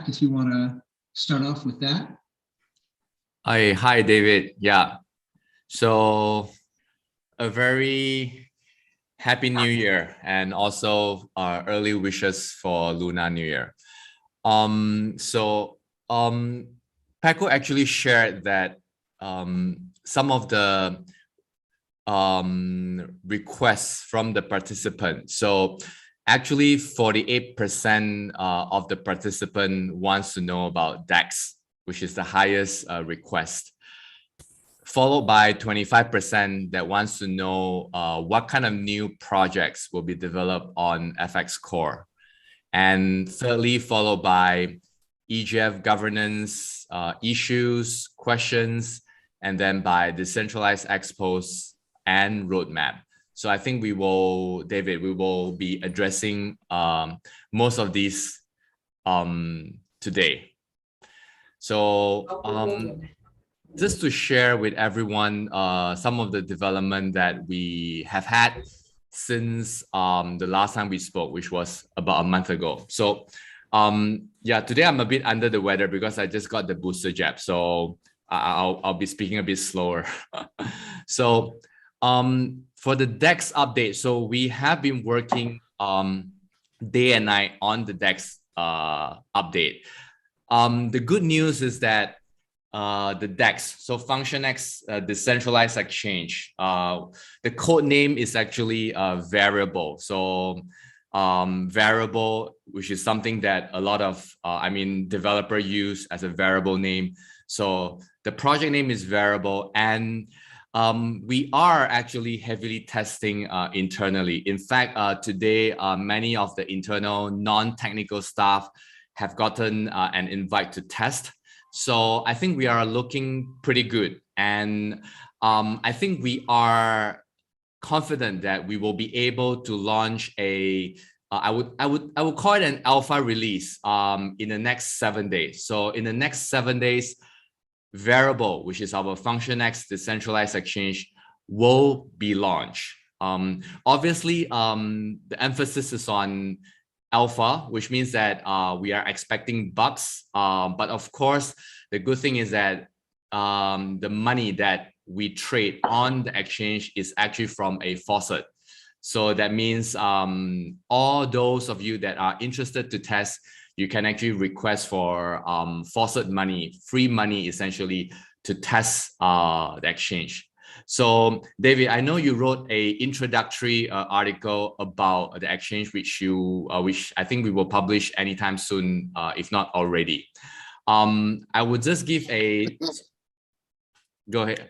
if you want to start off with that. Hi, David. Yeah. So a very happy New Year and also early wishes for Lunar New Year. Paco actually shared that some of the requests from the participants. So actually 48% of the participant wants to know about DEX, which is the highest request, followed by 25% that wants to know what kind of new projects will be developed on FX Core. And thirdly, followed by EGF governance issues, questions, and then by decentralized expos and roadmap. So I think we will, David, we will be addressing most of these today. So just to share with everyone some of the development that we have had since the last time we spoke, which was about a month ago. So yeah, today I'm a bit under the weather because I just got the booster jab. So I'll be speaking a bit slower. So for the DEX update, so we have been working day and night on the DEX update. The good news is that the DEX, so FunctionX decentralized exchange, the code name is actually a variable. So variable, which is something that a lot of developer use as a variable name. So the project name is variable, and we are actually heavily testing internally. In fact, today many of the internal non-technical staff have gotten an invite to test. So I think we are looking pretty good, and I think we are confident that we will be able to launch a I would call it an alpha release in the next 7 days. So in the next 7 days, variable, which is our FunctionX decentralized exchange, will be launched. Obviously, the emphasis is on alpha, which means that we are expecting bugs. But of course, the good thing is that the money that we trade on the exchange is actually from a faucet. So that means all those of you that are interested to test, you can actually request for faucet money, free money essentially, to test the exchange. So David, I know you wrote a introductory article about the exchange, which I think we will publish anytime soon, if not already. I would just give a go ahead.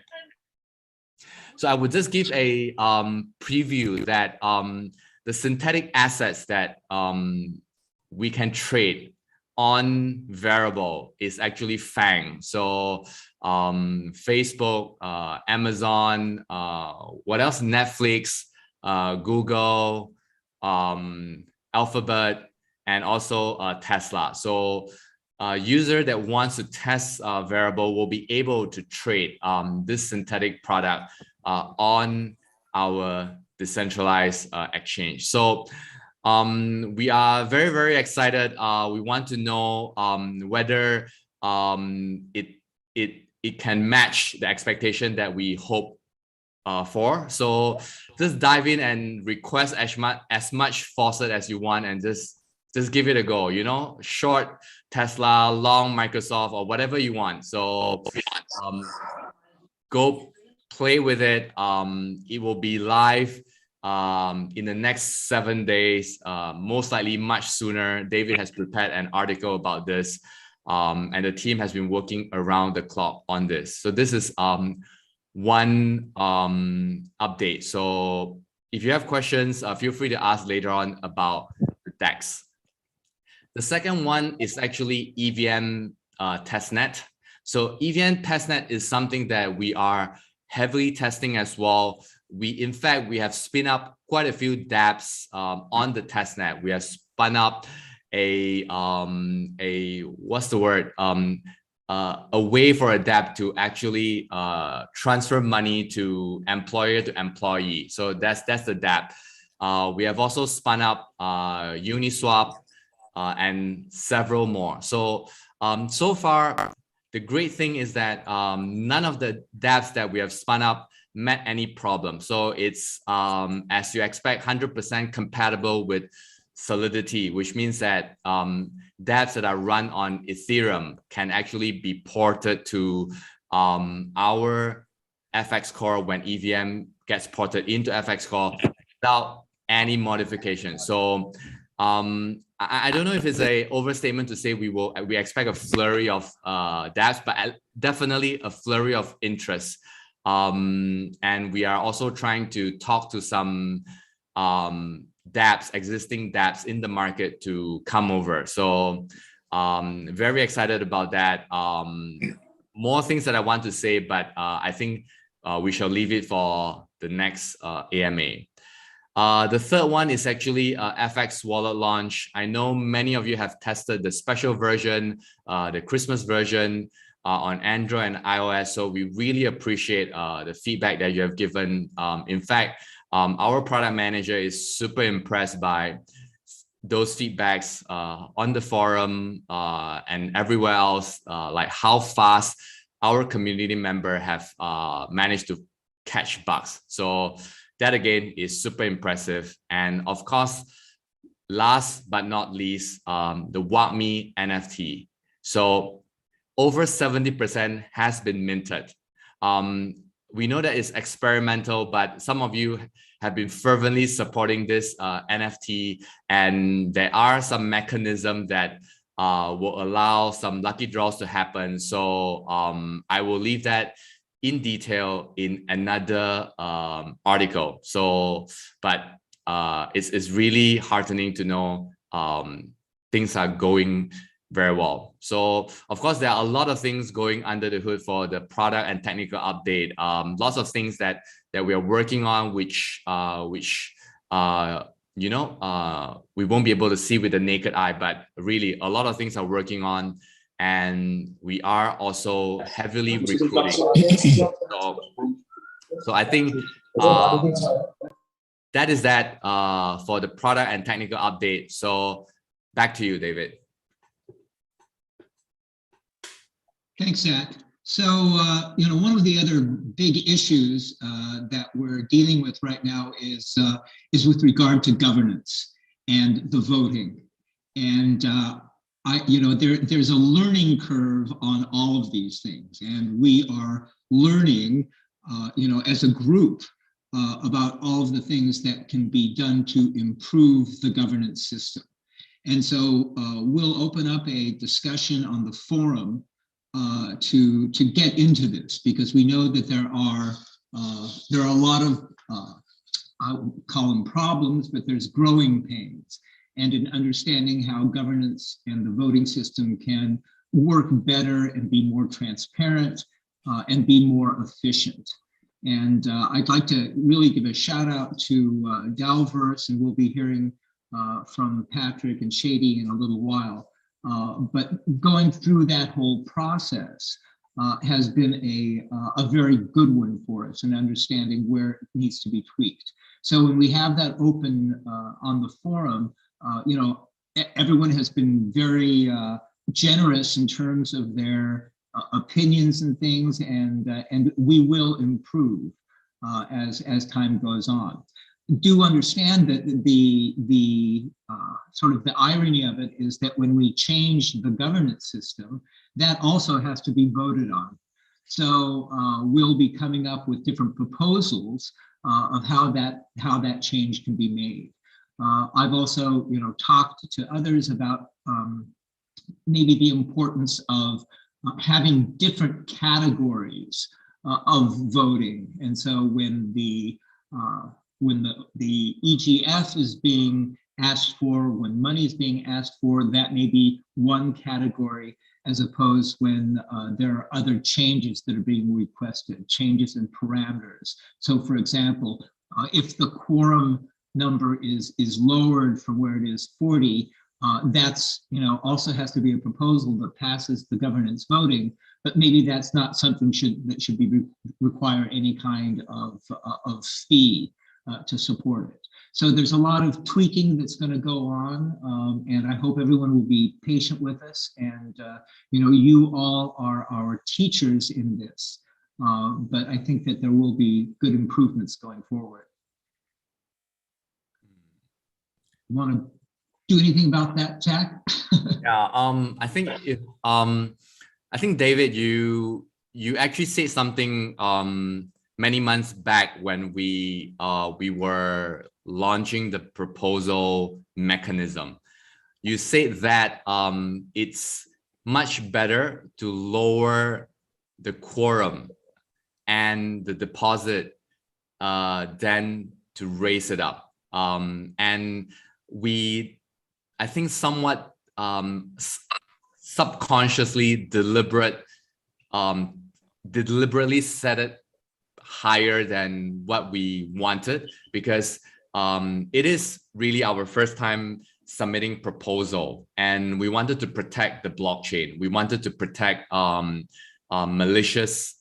So I would just give a preview that the synthetic assets that we can trade on variable is actually FANG. So Facebook, Amazon, what else? Netflix, Google, Alphabet, and also Tesla. So a user that wants to test variable will be able to trade this synthetic product on our decentralized exchange. So we are very, very excited. We want to know whether it can match the expectation that we hope for. So just dive in and request as much faucet as you want, and just give it a go. You know, short Tesla, long Microsoft, or whatever you want. So go play with it. It will be live in the next 7 days, most likely much sooner. David has prepared an article about this, and the team has been working around the clock on this. So this is one update. So if you have questions, feel free to ask later on about the DEX. The second one is actually EVM testnet. So EVM testnet is something that we are heavily testing as well. In fact, we have spun up quite a few dApps on the testnet. We have spun up a what's the word? A way for a dApp to actually transfer money to employer to employee. So that's the dApp. We have also spun up Uniswap, and several more. So so far, the great thing is that none of the dApps that we have spun up met any problem. So it's, as you expect, 100% compatible with Solidity, which means that dApps that are run on Ethereum can actually be ported to our FX Core when EVM gets ported into FX Core without any modification. So I don't know if it's an overstatement to say we expect a flurry of dApps, but definitely a flurry of interest. And we are also trying to talk to some dApps, existing dApps in the market to come over. So very excited about that. More things that I want to say, but I think we shall leave it for the next AMA. The third one is actually FX wallet launch. I know many of you have tested the special version, the Christmas version on Android and iOS. So we really appreciate the feedback that you have given. In fact, our product manager is super impressed by those feedbacks on the forum and everywhere else, like how fast our community member have managed to catch bugs. So that again is super impressive. And of course, last but not least, the WAGMI NFT. So over 70% has been minted. We know that it's experimental, but some of you have been fervently supporting this NFT, and there are some mechanisms that will allow some lucky draws to happen. So I will leave that in detail in another article. So, but it's really heartening to know things are going very well. So of course, there are a lot of things going under the hood for the product and technical update. Lots of things that we are working on, which you know, we won't be able to see with the naked eye, but really a lot of things are working on, and we are also heavily recruiting. So I think that is that for the product and technical update. So back to you, David. Thanks, Zach. So, you know, one of the other big issues that we're dealing with right now is with regard to governance and the voting. And you know, there's a learning curve on all of these things, and we are learning, you know, as a group about all of the things that can be done to improve the governance system. And so we'll open up a discussion on the forum to get into this, because we know that there are a lot of I would call them problems, but there's growing pains, and in understanding how governance and the voting system can work better and be more transparent and be more efficient. And I'd like to really give a shout out to Dalverse, and we'll be hearing from Patrick and Shady in a little while. But going through that whole process has been a very good one for us in understanding where it needs to be tweaked. So when we have that open on the forum, you know, everyone has been very generous in terms of their opinions and things, and we will improve as time goes on. Do understand that the sort of the irony of it is that when we change the governance system, that also has to be voted on. So we'll be coming up with different proposals of how that change can be made. I've also, you know, talked to others about maybe the importance of having different categories of voting, and so when the EGF is being asked for, when money is being asked for, that may be one category, as opposed when there are other changes that are being requested, changes in parameters. So for example, if the quorum number is lowered from where it is 40, that's, you know, also has to be a proposal that passes the governance voting, but maybe that's not something that should be require any kind of fee to support it. So there's a lot of tweaking that's going to go on, and I hope everyone will be patient with us. And you all are our teachers in this, but I think that there will be good improvements going forward. Want to do anything about that, Jack? Yeah, I think David, you actually said something many months back when we were launching the proposal mechanism. You said that it's much better to lower the quorum and the deposit than to raise it up. And I think somewhat subconsciously deliberately set it higher than what we wanted, because it is really our first time submitting proposal, and we wanted to protect the blockchain. We wanted to protect malicious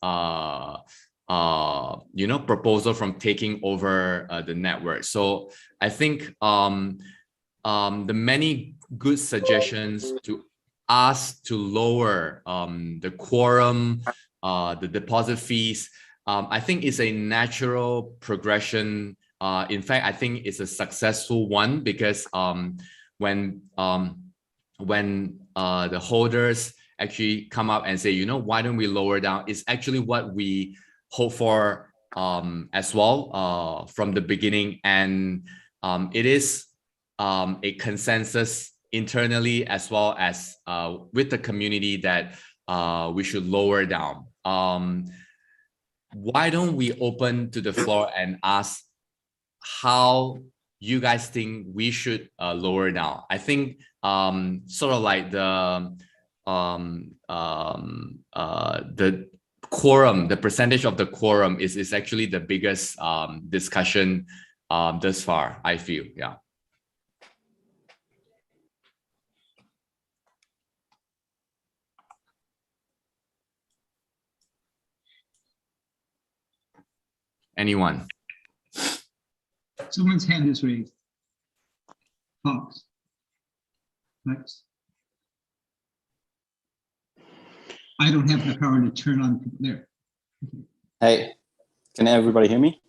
proposal from taking over the network. So I think the many good suggestions to us to lower the quorum, the deposit fees, I think is a natural progression. In fact, I think it's a successful one, because when the holders actually come up and say, why don't we lower down? It's actually what we hope for as well from the beginning. And it is a consensus internally as well as with the community that we should lower down. Why don't we open to the floor and ask how you guys think we should lower down? I think sort of like the quorum, the percentage of the quorum is actually the biggest discussion thus far, I feel. Yeah. Anyone? Someone's hand is raised. Fox. Next. I don't have the power to turn on there. Hey, can everybody hear me?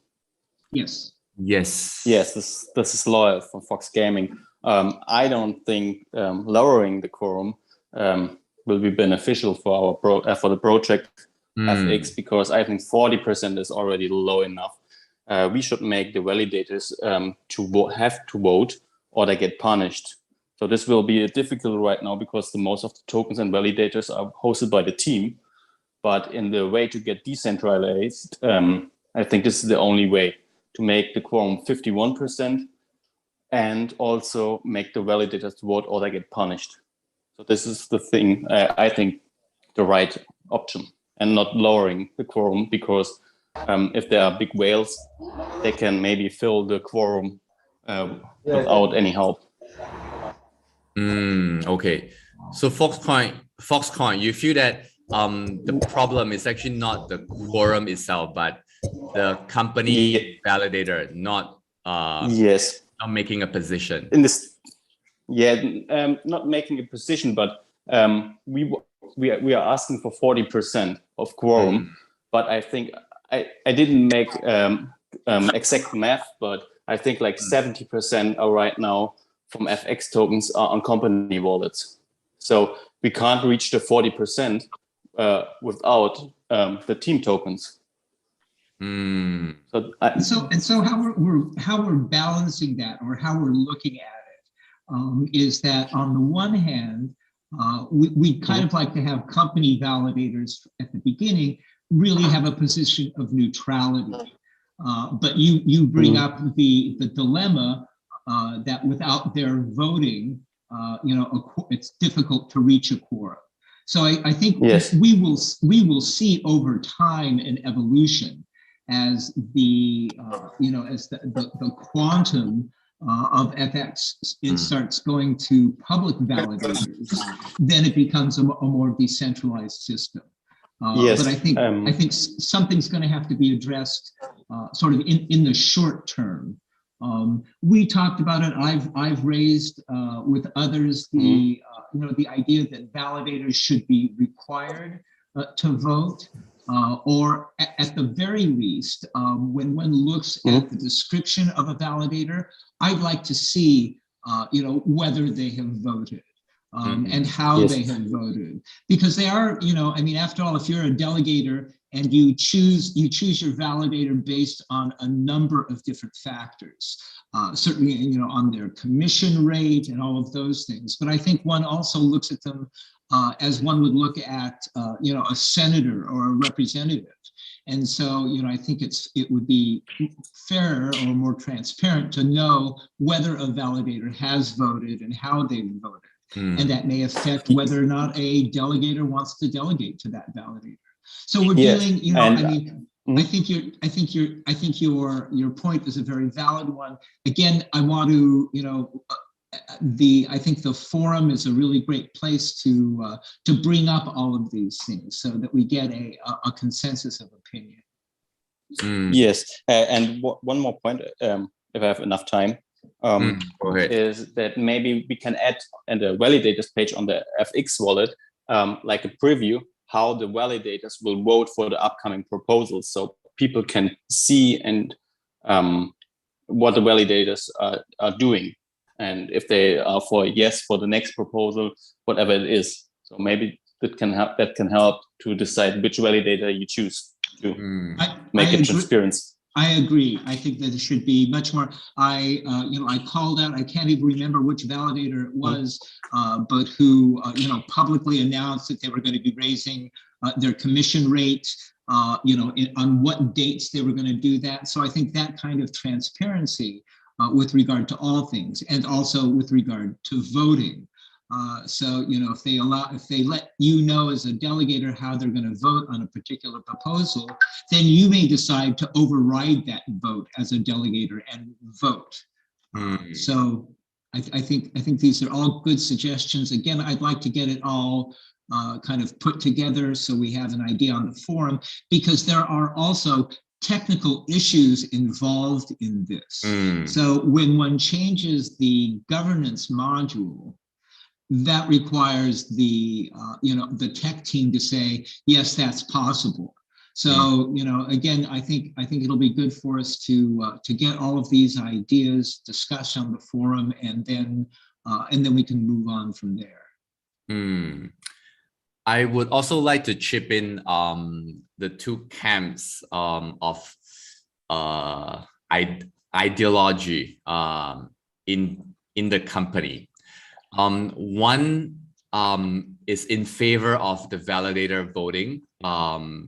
Yes. Yes. Yes, this is Loyal from Fox Gaming. I don't think lowering the quorum will be beneficial for our for the project FX, because I think 40% is already low enough. We should make the validators have to vote or they get punished. So this will be difficult right now because most of the tokens and validators are hosted by the team. But in the way to get decentralized, I think this is the only way to make the quorum 51% and also make the validators vote or they get punished. So this is the thing, I think, the right option, and not lowering the quorum, because if there are big whales, they can maybe fill the quorum without any help. Okay. So Foxcoin, you feel that the problem is actually not the quorum itself, but the company validator not not making a position. In this, not making a position, but we are asking for 40% of quorum. But I think I didn't make exact math, but I think like 70% are right now from FX tokens are on company wallets. So we can't reach the 40% without the team tokens. So how we're balancing that, or how we're looking at it, is that on the one hand, we kind of like to have company validators at the beginning really have a position of neutrality. But you bring up the dilemma that without their voting, it's difficult to reach a quorum. So I think we will see over time an evolution as the quantum of FX starts going to public validators, then it becomes a more decentralized system. But I think something's going to have to be addressed sort of in the short term We talked about it. I've raised with others the the idea that validators should be required to vote, or at the very least, when one looks at the description of a validator, I'd like to see whether they have voted. And how they have voted, because they are, I mean, after all, if you're a delegator and you choose your validator based on a number of different factors, certainly, on their commission rate and all of those things. But I think one also looks at them as one would look at, a senator or a representative. And so, I think it would be fairer or more transparent to know whether a validator has voted and how they've voted. And that may affect whether or not a delegator wants to delegate to that validator. So we're dealing, I think your point is a very valid one. Again, I want to, I think the forum is a really great place to bring up all of these things so that we get a consensus of opinion. Yes, and one more point, if I have enough time. Is that maybe we can add in the validators page on the FX wallet, like a preview how the validators will vote for the upcoming proposals, so people can see and what the validators are doing, and if they are for yes for the next proposal, whatever it is. So maybe that can help to decide which validator you choose to make it transparent. I agree. I think that it should be much more. I called out, I can't even remember which validator it was, but who, publicly announced that they were going to be raising their commission rate, on what dates they were going to do that. So I think that kind of transparency with regard to all things, and also with regard to voting. So, if they let you know as a delegator how they're going to vote on a particular proposal, then you may decide to override that vote as a delegator and vote. So I think these are all good suggestions. Again, I'd like to get it all kind of put together so we have an idea on the forum, because there are also technical issues involved in this. So when one changes the governance module, that requires the the tech team to say, yes, that's possible. So again, I think it'll be good for us to get all of these ideas discussed on the forum, and then we can move on from there. I would also like to chip in the two camps of ideology in the company. One is in favor of the validator voting,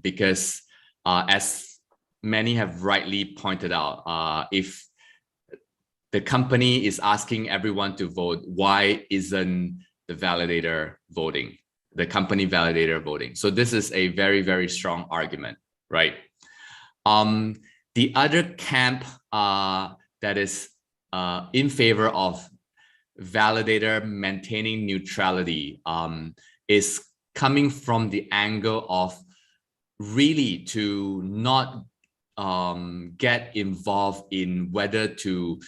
because as many have rightly pointed out, if the company is asking everyone to vote, why isn't the validator voting, the company validator voting? So this is a very, very strong argument, right? The other camp that is in favor of validator maintaining neutrality is coming from the angle of really to not get involved in whether to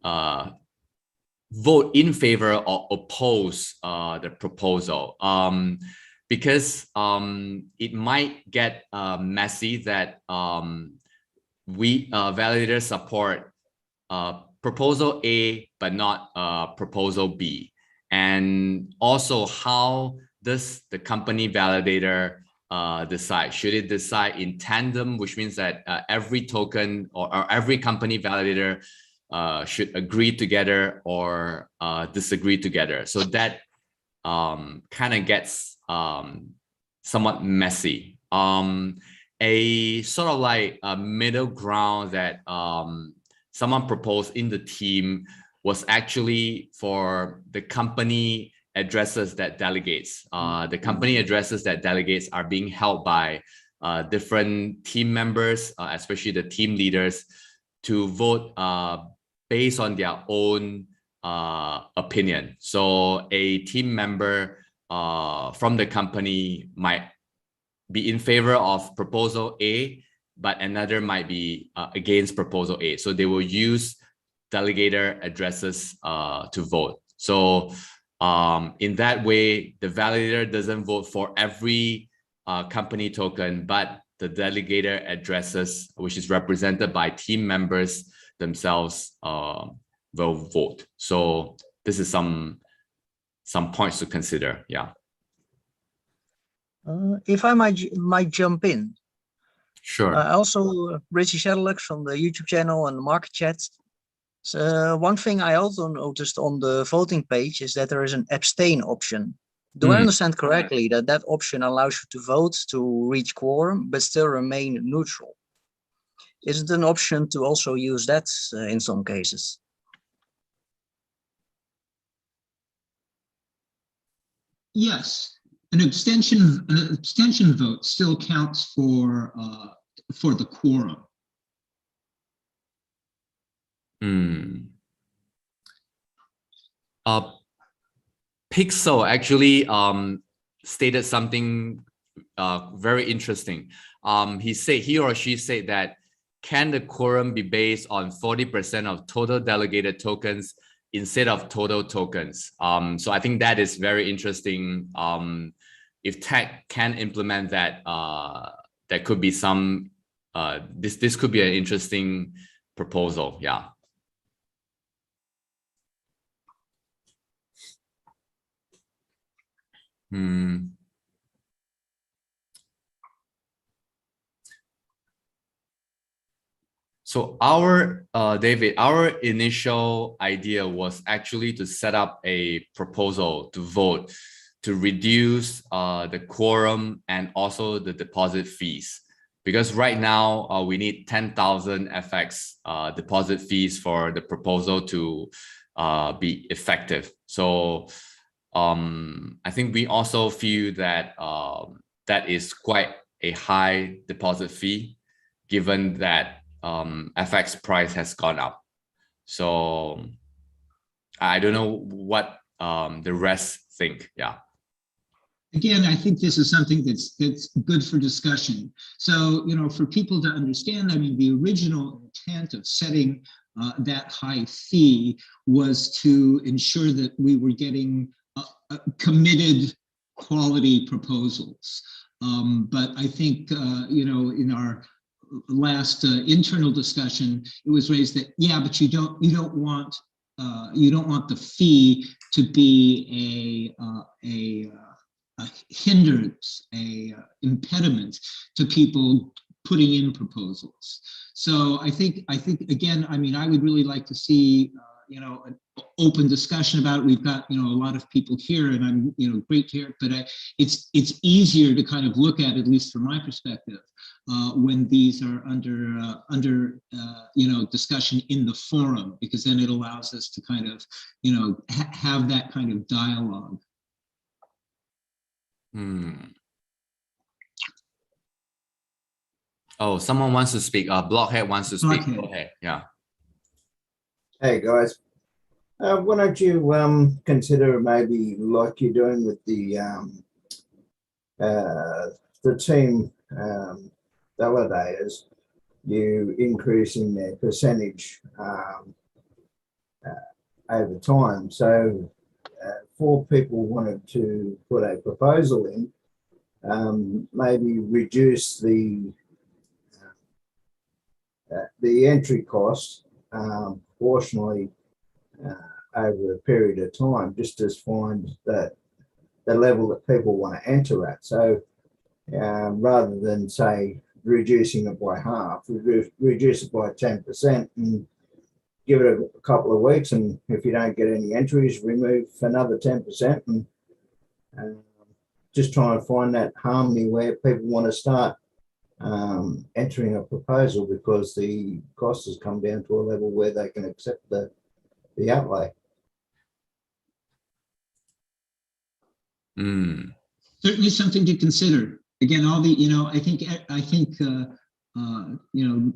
vote in favor or oppose the proposal, because it might get messy that we validators support proposal A, but not proposal B. And also, how does the company validator decide? Should it decide in tandem, which means that every token or every company validator should agree together or disagree together? So that kind of gets somewhat messy. A sort of like a middle ground that someone proposed in the team was actually for the company addresses that delegates. The company addresses that delegates are being held by different team members, especially the team leaders, to vote based on their own opinion. So a team member from the company might be in favor of proposal A, but another might be against proposal A. So they will use delegator addresses to vote. So in that way, the validator doesn't vote for every company token, but the delegator addresses, which is represented by team members themselves, will vote. So this is some points to consider. Yeah. If I might jump in. Sure. Also, Richie Shadowlux from the YouTube channel and the market chat. So one thing I also noticed on the voting page is that there is an abstain option. Do I understand correctly that that option allows you to vote to reach quorum, but still remain neutral? Is it an option to also use that in some cases? Yes, an abstention vote still counts for the quorum. Pixel actually stated something very interesting. He or she said that, can the quorum be based on 40% of total delegated tokens instead of total tokens? So I think that is very interesting. If tech can implement that, there could be some, this could be an interesting proposal. Yeah. So David, our initial idea was actually to set up a proposal to vote to reduce the quorum and also the deposit fees. Because right now we need 10,000 FX deposit fees for the proposal to be effective. So I think we also feel that that is quite a high deposit fee, given that FX price has gone up. So I don't know what the rest think. Yeah. Again, I think this is something that's good for discussion. So, you know, for people to understand, I mean, the original intent of setting that high fee was to ensure that we were getting committed quality proposals. But I think, you know, in our last internal discussion, it was raised that, yeah, but you don't want the fee to be a hindrance, a impediment to people putting in proposals. So I think again, I mean, I would really like to see you know, an open discussion about it. We've got, you know, a lot of people here, and I'm, you know, great to hear it, but it's easier to kind of look at least from my perspective, when these are under you know, discussion in the forum, because then it allows us to kind of, you know, have that kind of dialogue. Oh, someone wants to speak. Blockhead wants to speak. Blockhead. Okay, yeah. Hey guys, why don't you consider maybe like you're doing with the team validators, you increasing their percentage over time. So four people wanted to put a proposal in, maybe reduce the entry cost proportionally over a period of time, just to find that the level that people want to enter at. So rather than say reducing it by half, reduce it by 10% and give it a couple of weeks, and if you don't get any entries, remove another 10%, and just trying to find that harmony where people want to start entering a proposal, because the cost has come down to a level where they can accept the outlay. Certainly something to consider. Again, all the, you know, I think you know,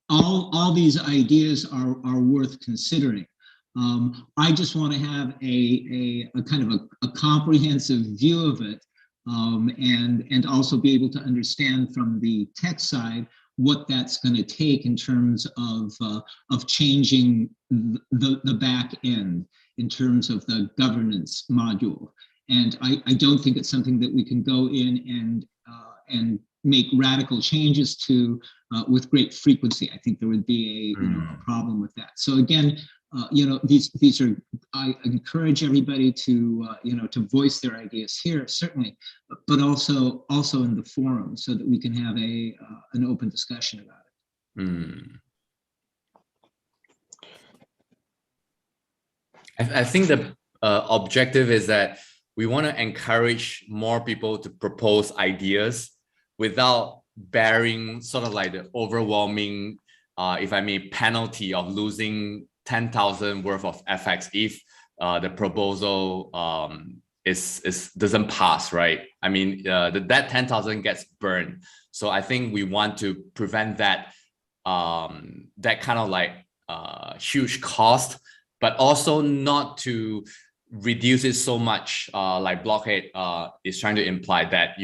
all these ideas are worth considering. I just want to have a kind of a comprehensive view of it, and also be able to understand from the tech side what that's going to take in terms of changing the back end in terms of the governance module. And I don't think it's something that we can go in and make radical changes to with great frequency. I think there would be a problem with that. So again, these are, I encourage everybody to to voice their ideas here, certainly, but also in the forum, so that we can have an open discussion about it. I think the objective is that we want to encourage more people to propose ideas without bearing sort of like the overwhelming, if I may, penalty of losing 10,000 worth of FX if the proposal doesn't pass, right? I mean, that 10,000 gets burned. So I think we want to prevent that that kind of like huge cost, but also not to reduce it so much, like Blockhead is trying to imply that,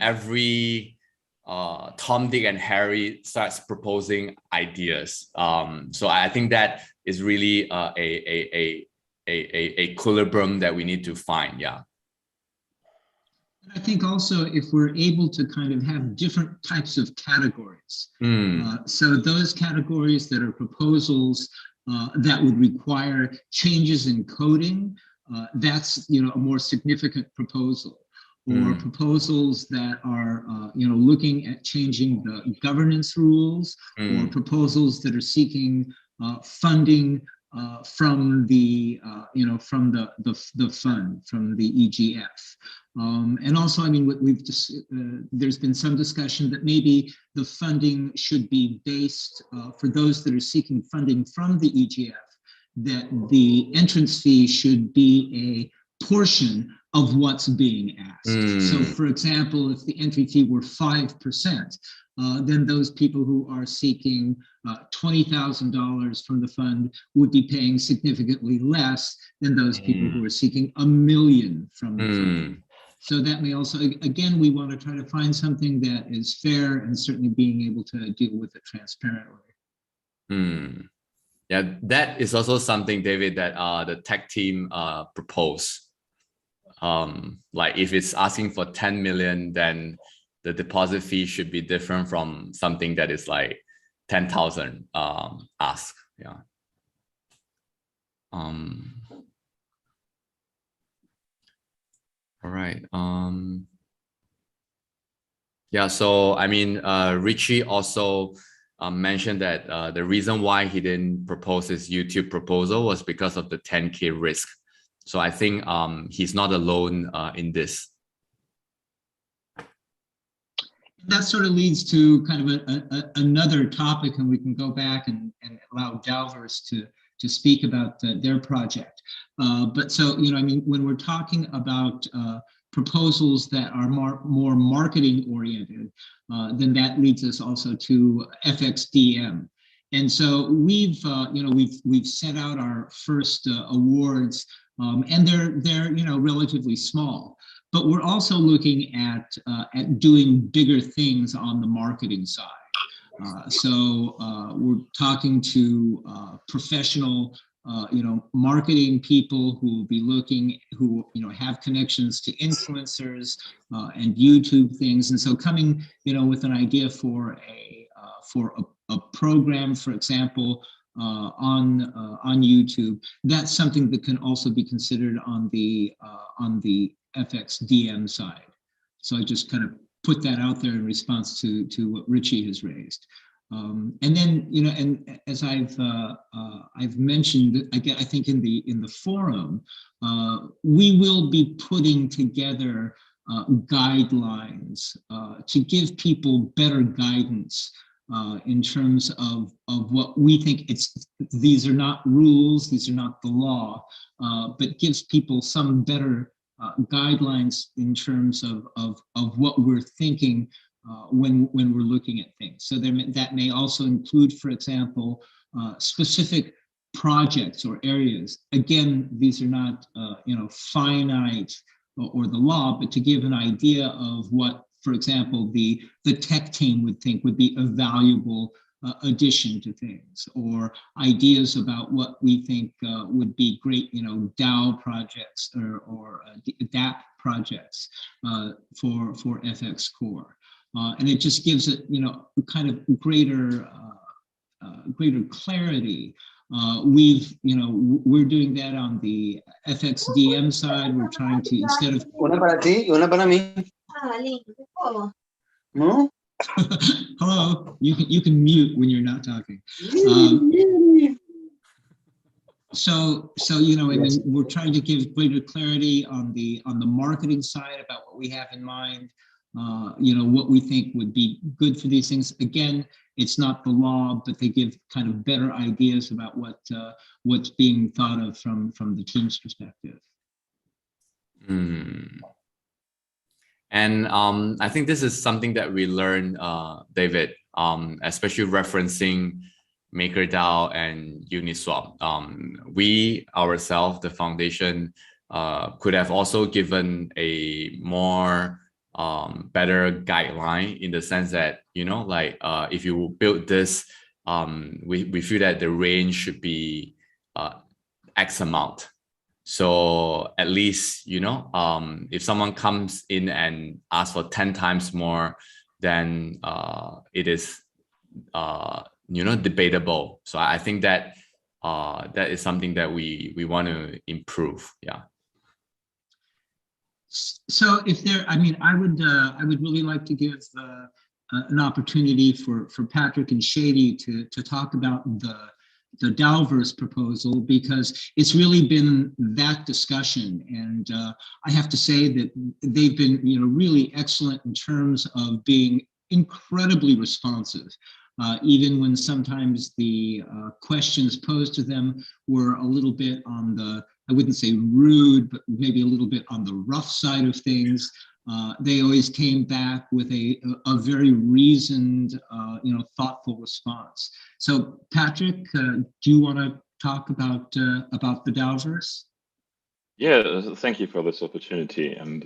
every Tom, Dick, and Harry starts proposing ideas. So I think that is really a equilibrium that we need to find. Yeah. I think also if we're able to kind of have different types of categories, so those categories that are proposals that would require changes in coding, that's a more significant proposal. Or proposals that are looking at changing the governance rules, or proposals that are seeking funding from the fund, from the EGF. And also, I mean, we've just there's been some discussion that maybe the funding should be based for those that are seeking funding from the EGF, that the entrance fee should be a portion of what's being asked. So for example, if the entry fee were 5%, then those people who are seeking $20,000 from the fund would be paying significantly less than those people who are seeking $1 million from the fund. So that may also, again, we want to try to find something that is fair and certainly being able to deal with it transparently. Yeah, that is also something, David, that the tech team proposed. Like if it's asking for 10 million, then the deposit fee should be different from something that is like 10,000 ask. Yeah. All right. Yeah. So I mean, Richie also mentioned that the reason why he didn't propose his YouTube proposal was because of the 10K risk. So I think he's not alone in this. That sort of leads to kind of another topic, and we can go back and allow delvers to speak about their project. But so, I mean, when we're talking about proposals that are more marketing oriented, then that leads us also to FXDM. And so we've set out our first awards, and they're relatively small. But we're also looking at doing bigger things on the marketing side. So we're talking to professional, marketing people who will be looking, who have connections to influencers and YouTube things, and so coming, with an idea for a program, for example, on YouTube. That's something that can also be considered on the FXDM side. So I just kind of put that out there in response to what Richie has raised. And then, and as I've mentioned, again, I think in the forum, we will be putting together guidelines to give people better guidance in terms of what we think these are not rules, these are not the law, but gives people some better guidelines in terms of what we're thinking when we're looking at things. So that may also include, for example, specific projects or areas. Again, these are not finite or the law, but to give an idea of what for example, the tech team would think would be a valuable addition to things, or ideas about what we think would be great, DAO projects or DApp projects for FX Core. And it just gives it, kind of greater clarity. We're doing that on the FXDM side. We're trying to, instead of Una para ti y una para mí. No? hello, you can mute when you're not talking. So I mean, we're trying to give greater clarity on the marketing side about what we have in mind. What we think would be good for these things. Again, it's not the law, but they give kind of better ideas about what's being thought of from the team's perspective. And I think this is something that we learned, David, especially referencing MakerDAO and Uniswap. We ourselves, the foundation, could have also given a more better guideline, in the sense that, if you build this, we feel that the range should be X amount. So at least, if someone comes in and asks for 10 times more, then it is, debatable. So I think that that is something that we want to improve. Yeah. So if there, I mean, I would really like to give an opportunity for Patrick and Shady to talk about the DAOverse proposal, because it's really been that discussion, and I have to say that they've been really excellent in terms of being incredibly responsive, even when sometimes the questions posed to them were a little bit on the, I wouldn't say rude, but maybe a little bit on the rough side of things. They always came back with a very reasoned, thoughtful response. So, Patrick, do you want to talk about the DAOverse? Yeah, thank you for this opportunity. And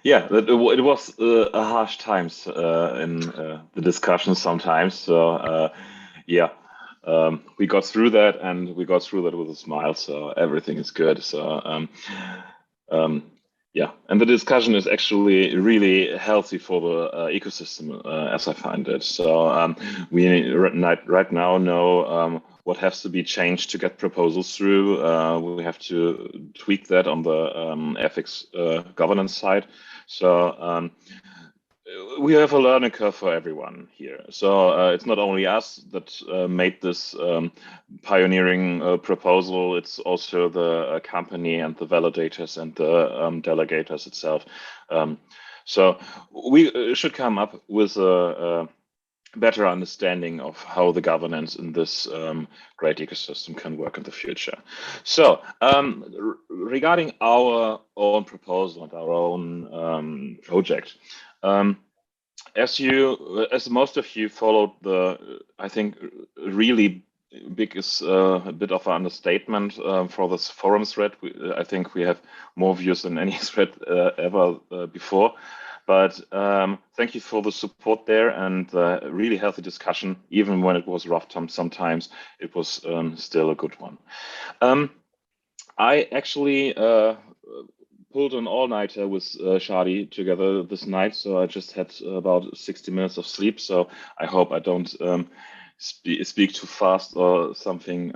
it was a harsh times in the discussion sometimes. So we got through that, and we got through that with a smile. So everything is good. So and the discussion is actually really healthy for the ecosystem, as I find it. So we right now know what has to be changed to get proposals through. We have to tweak that on the FX governance side. So we have a learning curve for everyone here. So it's not only us that made this pioneering proposal, it's also the company and the validators and the delegators itself. So we should come up with a better understanding of how the governance in this great ecosystem can work in the future. So regarding our own proposal and our own project, as most of you followed the, I think, really big is a bit of an understatement for this forum thread. I think we have more views than any thread ever before. But thank you for the support there, and really healthy discussion. Even when it was rough times, sometimes it was still a good one. I actually pulled an all-nighter with Shadi together this night, so I just had about 60 minutes of sleep. So I hope I don't speak too fast or something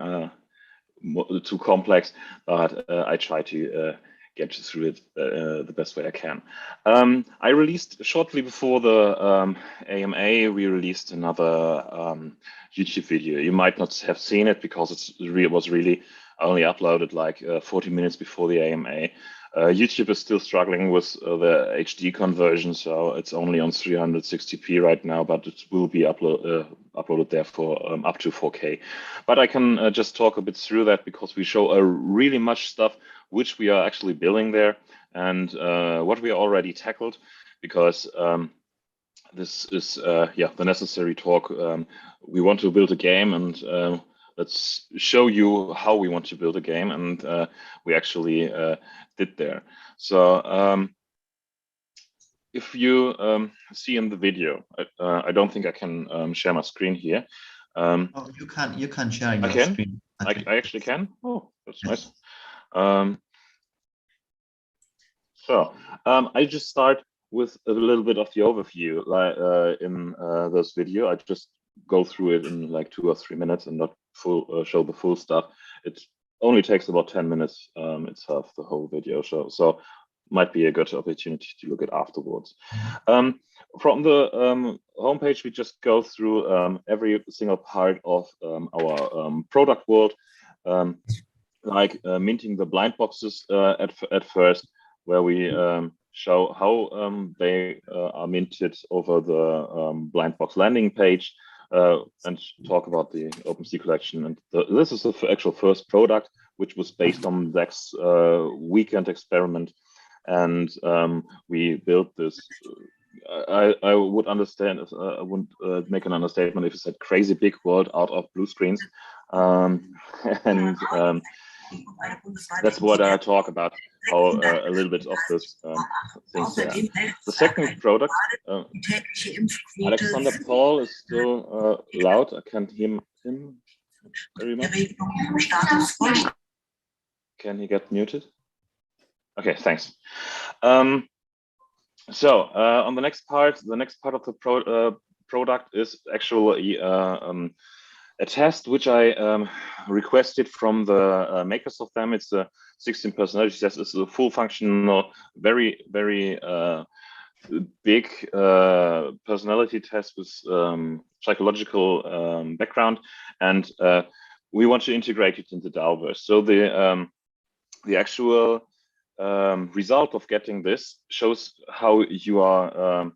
too complex, but I try to get through it the best way I can. I released shortly before the AMA, we released another YouTube video. You might not have seen it because it was really only uploaded like 40 minutes before the AMA. YouTube is still struggling with the HD conversion, so it's only on 360p right now, but it will be uploaded there for up to 4K. But I can just talk a bit through that, because we show really much stuff which we are actually building there, and what we already tackled, because this is the necessary talk. We want to build a game, and let's show you how we want to build a game, and we actually did there. So if you see in the video, I don't think I can share my screen here. Oh, you can share your screen. I actually can. Oh, that's nice. I just start with a little bit of the overview in this video. I just go through it in like 2 or 3 minutes and not show the full stuff. It only takes about 10 minutes itself, the whole video show. So might be a good opportunity to look at afterwards. From the homepage, we just go through every single part of our product world, like minting the blind boxes at first, where we show how they are minted over the blind box landing page, and talk about the OpenSea collection. And this is the actual first product, which was based on Zach's weekend experiment. And we built this. I would understand. I wouldn't make an understatement if you said crazy big world out of blue screens, and that's what I talk about. How a little bit of this things there. The second product, Alexander Paul is still loud. I can't hear him very much. Can he get muted? Okay, thanks. On the next part of the product is actually a test which I requested from the makers of them. It's a 16 personality test. It's a full functional, very, very big personality test with psychological background, and we want to integrate it into DAOverse. So the actual result of getting this shows how you are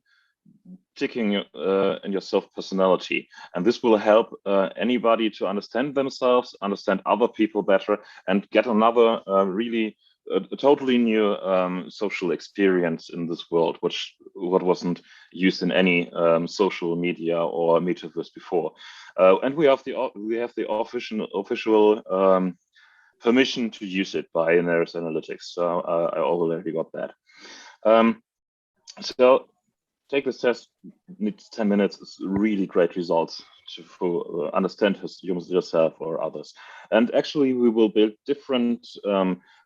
ticking in your self-personality, and this will help anybody to understand themselves, understand other people better, and get another really totally new social experience in this world, what wasn't used in any social media or metaverse before. And we have the official permission to use it by Neris Analytics. So I already got that. So take this test, needs 10 minutes. It's really great results to understand yourself or others. And actually, we will build different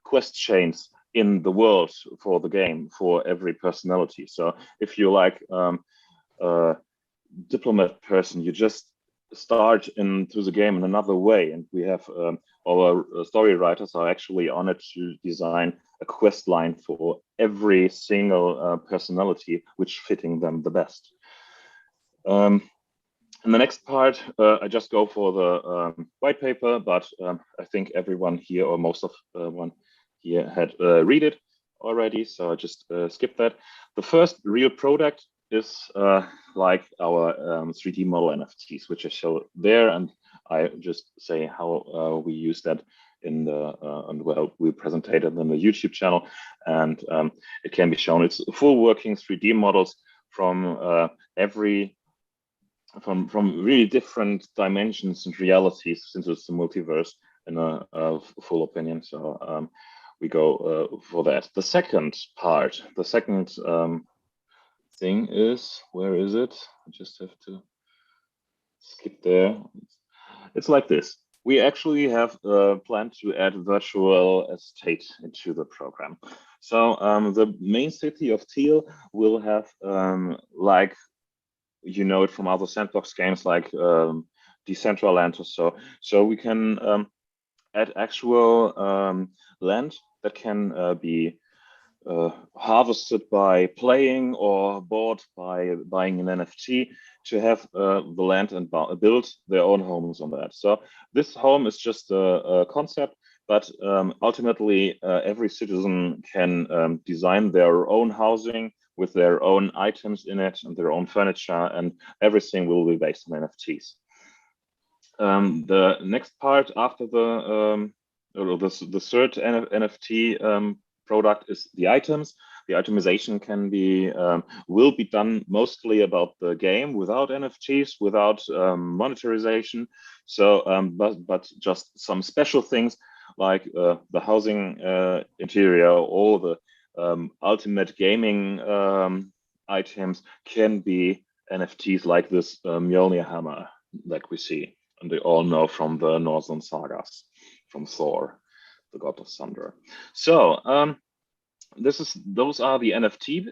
quest chains in the world for the game for every personality. So if you like a diplomat person, you just start into the game in another way. And we have our story writers are actually on it to design a quest line for every single personality, which fitting them the best. In the next part, I just go for the white paper, but I think everyone here, or most of one here, had read it already, so I just skip that. The first real product is like our 3D model NFTs, which I show there, and I just say how we use that in the and well, we presented it on the YouTube channel, and it can be shown. It's full working 3D models from from really different dimensions and realities, since it's the multiverse in a full opinion. So we go for that. The second part, the second thing is, where is it? I just have to skip there. It's like this. We actually have planned to add virtual estate into the program. So the main city of Teal will have, like, you know it from other sandbox games like Decentraland or so. So we can add actual land that can be harvested by playing or bought by buying an NFT to have the land and build their own homes on that. So this home is just a concept, but ultimately every citizen can design their own housing with their own items in it and their own furniture, and everything will be based on NFTs. The next part after the third NFT product is the items. The itemization can be will be done mostly about the game without NFTs, without monetarization. So, but just some special things like the housing interior or the ultimate gaming items can be NFTs like this Mjolnir hammer that we see, and they all know from the Northern sagas, from Thor, the god of thunder. So those are the NFT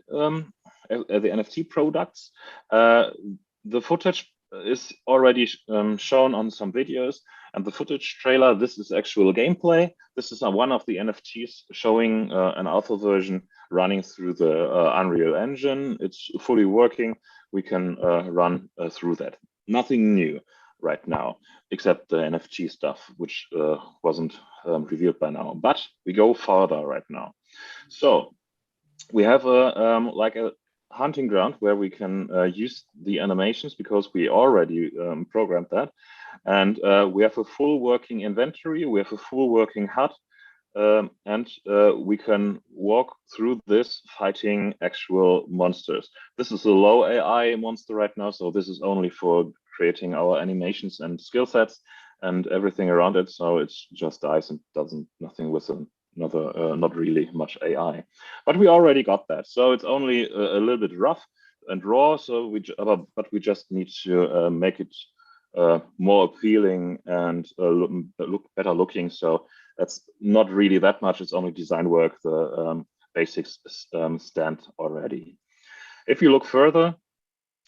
products. The footage is already shown on some videos, and the footage trailer, this is actual gameplay. This is one of the NFTs showing an alpha version running through the Unreal Engine. It's fully working. We can run through that. Nothing new right now, except the NFT stuff, which wasn't revealed by now. But we go further right now. So we have like a hunting ground where we can use the animations, because we already programmed that. And we have a full working inventory, we have a full working HUD, and we can walk through this fighting actual monsters. This is a low AI monster right now, so this is only for creating our animations and skill sets and everything around it. So it's just dice and doesn't nothing with another not really much AI. But we already got that, so it's only a little bit rough and raw. So we just need to make it more appealing and look better looking. So that's not really that much. It's only design work. The basics stand already. If you look further,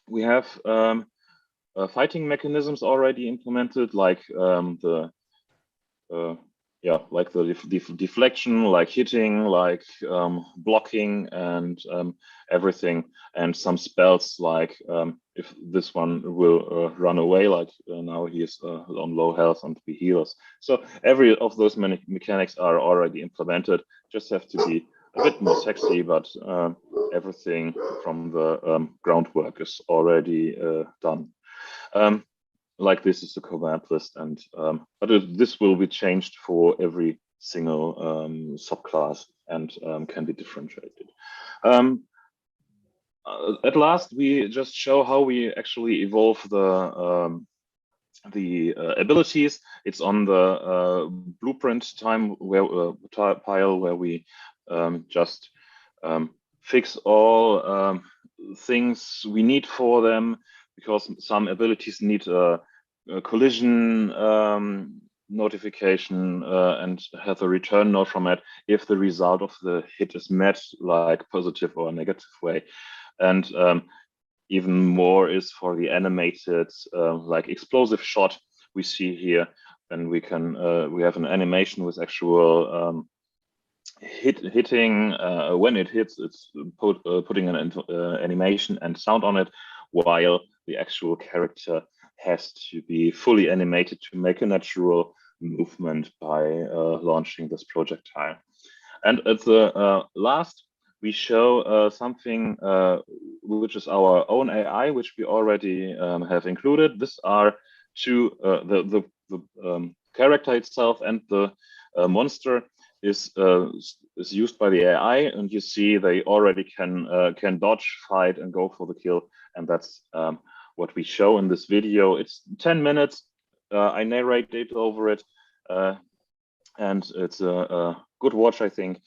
we have fighting mechanisms already implemented, like like the deflection, like hitting, like blocking, and everything, and some spells, like if this one will run away, like now he is on low health and we heal us. So every of those mechanics are already implemented, just have to be a bit more sexy, but everything from the groundwork is already done. Like this is the command list, and but this will be changed for every single subclass and can be differentiated. At last, we just show how we actually evolve the abilities. It's on the blueprint time pile where we just fix all things we need for them, because some abilities need a collision notification and have a return note from it if the result of the hit is met, like positive or negative way. And even more is for the animated like explosive shot we see here. And we can we have an animation with actual hitting. When it hits, it's putting an animation and sound on it, while the actual character has to be fully animated to make a natural movement by launching this projectile. And at the last, we show something which is our own AI, which we already have included. These are two, the character itself and the monster is used by the AI, and you see they already can dodge, fight, and go for the kill. And that's what we show in this video. It's 10 minutes. I narrated over it, and it's a good watch, I think.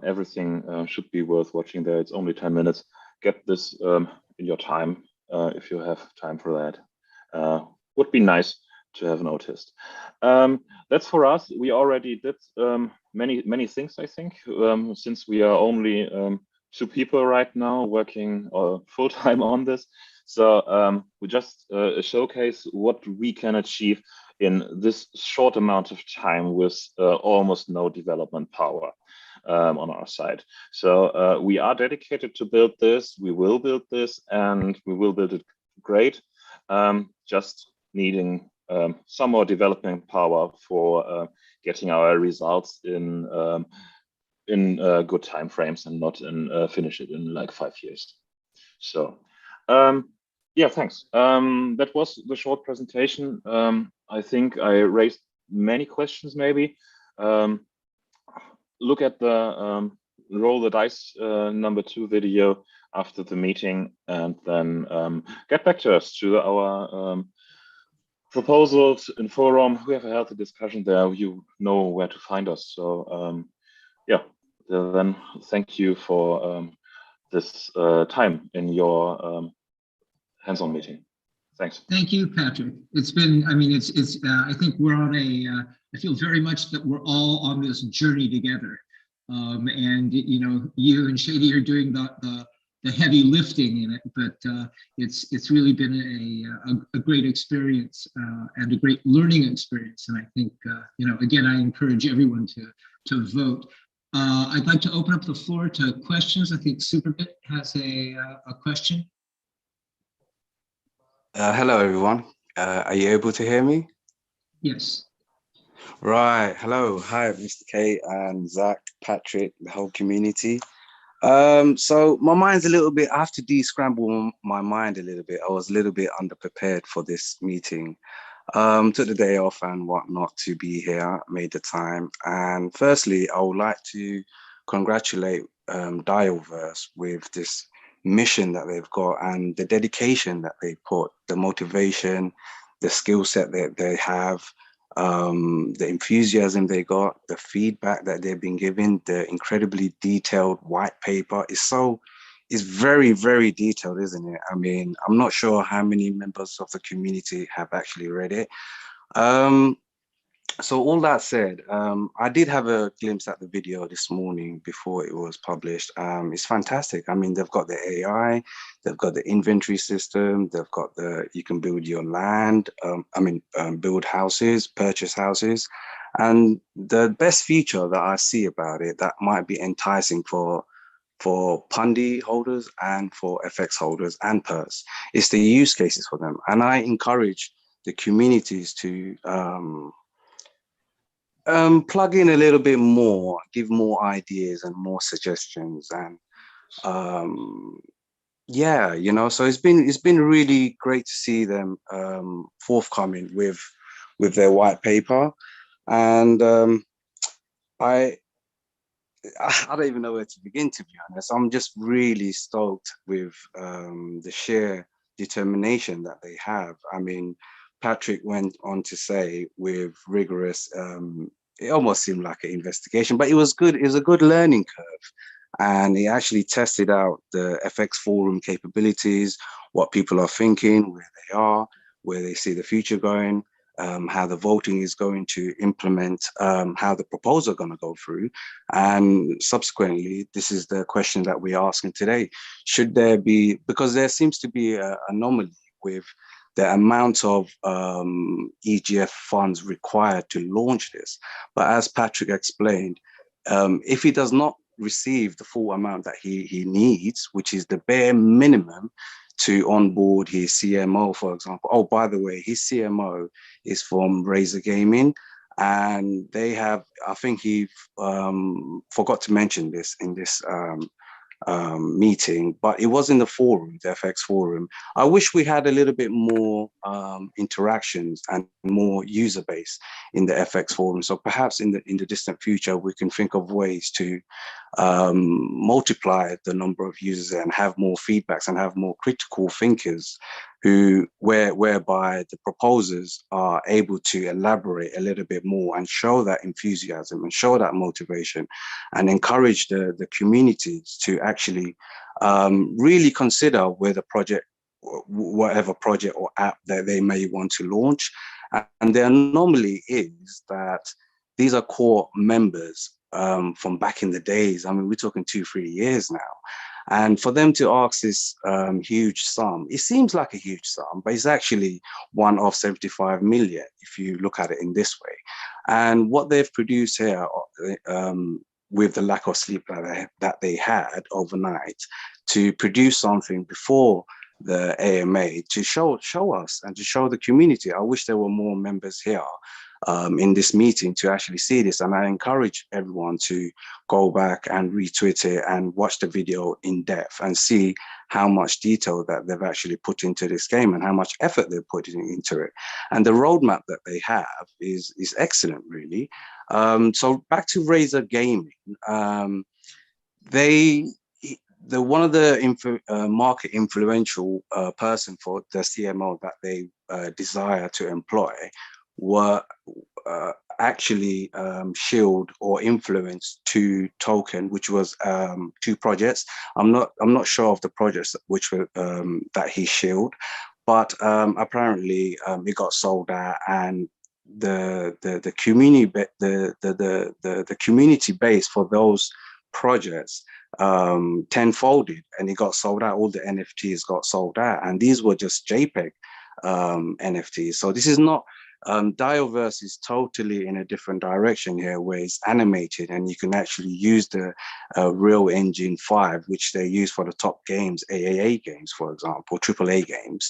Everything should be worth watching there. It's only 10 minutes. Get this in your time if you have time for that. Would be nice to have noticed. That's for us. We already did many things, I think, since we are only 2 people right now working full-time on this. So we just showcase what we can achieve in this short amount of time with almost no development power on our side. So we are dedicated to build this. We will build this, and we will build it great. Just needing some more development power for getting our results in good time frames, and not finish it in like 5 years. So yeah, thanks. That was the short presentation. I think I raised many questions. Maybe look at the roll the dice number 2 video after the meeting, and then get back to us to our proposals in forum. We have a healthy discussion there. You know where to find us. So yeah, then thank you for this time in your hands-on meeting. Thanks. Thank you, Patrick. It's been, I mean, I think we're on I feel very much that we're all on this journey together. And, you know, you and Shady are doing the heavy lifting in it, but it's really been a great experience and a great learning experience. And I think, you know, again, I encourage everyone to vote. I'd like to open up the floor to questions. I think Superbit has a question. Hello, everyone. Are you able to hear me? Yes. Right. Hello. Hi, Mr. K and Zach, Patrick, the whole community. So my mind's a little bit, I have to de-scramble my mind a little bit. I was a little bit underprepared for this meeting. Took the day off and whatnot to be here, made the time. And firstly, I would like to congratulate Dialverse with this mission that they've got and the dedication that they put, the motivation, the skill set that they have, the enthusiasm they got, the feedback that they've been given, the incredibly detailed white paper is very, very detailed, isn't it? I mean, I'm not sure how many members of the community have actually read it. So all that said, I did have a glimpse at the video this morning before it was published. It's fantastic. I mean, they've got the AI, they've got the inventory system, they've got you can build your land, build houses, purchase houses. And the best feature that I see about it that might be enticing for Pundi holders and for FX holders and PERS is the use cases for them. And I encourage the communities to plug in a little bit more, give more ideas and more suggestions, and yeah, you know. So it's been really great to see them forthcoming with their white paper, and I don't even know where to begin, to be honest. I'm just really stoked with the sheer determination that they have. I mean, Patrick went on to say with rigorous, it almost seemed like an investigation, but it was good. It was a good learning curve. And he actually tested out the FX forum capabilities, what people are thinking, where they are, where they see the future going, how the voting is going to implement, how the proposal are going to go through. And subsequently, this is the question that we're asking today. Should there be, because there seems to be an anomaly with the amount of EGF funds required to launch this. But as Patrick explained, if he does not receive the full amount that he needs, which is the bare minimum to onboard his CMO, for example. Oh, by the way, his CMO is from Razor Gaming, and they have, I think he forgot to mention this in this meeting, but it was in the forum, the FX forum. I wish we had a little bit more interactions and more user base in the FX forum. So perhaps in the distant future, we can think of ways to multiply the number of users and have more feedbacks and have more critical thinkers whereby the proposers are able to elaborate a little bit more and show that enthusiasm and show that motivation and encourage the communities to actually really consider whether whatever project or app that they may want to launch. And the anomaly is that these are core members from back in the days. I mean, we're talking 2-3 years now. And for them to ask this huge sum, it seems like a huge sum, but it's actually one of 75 million, if you look at it in this way. And what they've produced here, with the lack of sleep that they had overnight, to produce something before the AMA to show us and to show the community. I wish there were more members here in this meeting to actually see this. And I encourage everyone to go back and retweet it and watch the video in depth and see how much detail that they've actually put into this game and how much effort they're putting into it. And the roadmap that they have is excellent, really. So back to Razor Gaming, one of the market influential person for the CMO that they desire to employ actually shield or influence two token, which was two projects. I'm not sure of the projects which were that he shielded, but apparently it got sold out, and the community base for those projects tenfolded, and it got sold out. All the NFTs got sold out, and these were just JPEG NFTs. So this is not Dioverse is totally in a different direction here, where it's animated and you can actually use the Real Engine 5, which they use for the top games, AAA games, for example, AAA games.